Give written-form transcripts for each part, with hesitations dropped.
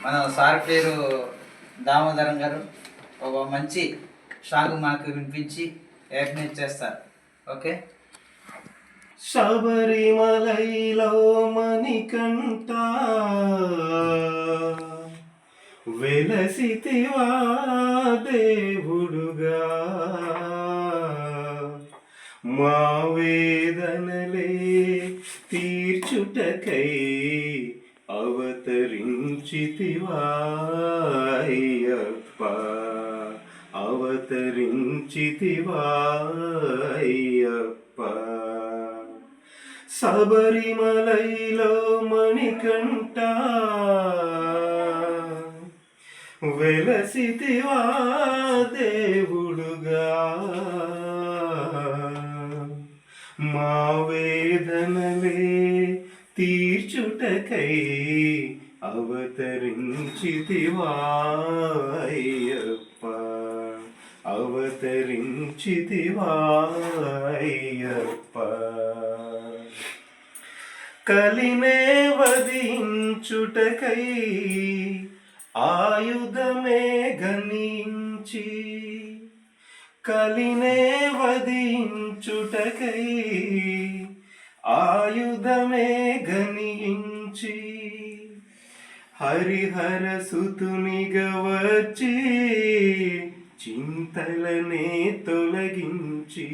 మన సార్ పేరు దామోదరం గారు ఒక మంచి సాంగ్ మనకు వినిపించి యాక్టివేట్ చేస్తారు. ఓకే. శబరిమలైలో మణికంఠ వెలసితివా దేవుడుగా, మా వేదనలే తీర్చుటకై అవతరించితివా అయ్యప్ప, అవతరించితివా అయ్యప్ప. శబరిమలైలో మణికంఠ వెలసితివా దేవుడుగా, మా వేదనలే తీర్చుటకై అవతరించితివా అయ్యప్ప, అవతరించితివా అయ్యప్ప. కలినే వధించుటకై ఆయుధమే గణించి, కలినే వధించుటకై ఆయుధమే గణించి, హరిహర సుతునిగా వచ్చి చింతలనే తొలగించి,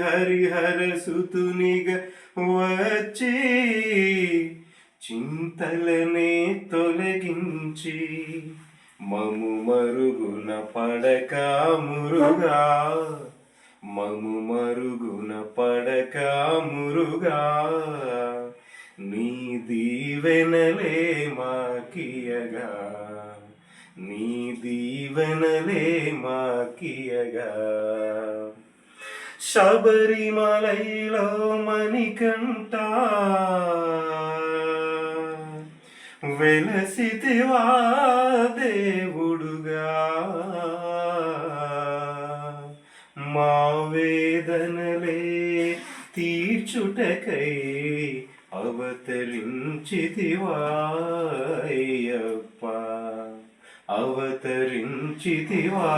హరిహర సుతునిగా వచ్చి చింతలనే తొలగించి, మము మరుగున పడక మురుగా, మము మరుగున పడక మురుగా, నీ దీవెనలే మాకియగా, నీ దీవెనలే మాకియగా. శబరిమలైలో మణికంఠ వెలసితివా దేవుడుగా, మా వేదనలే తీర్చుటకై అవతరించితివా అయ్యప్ప, అవతరించితివా.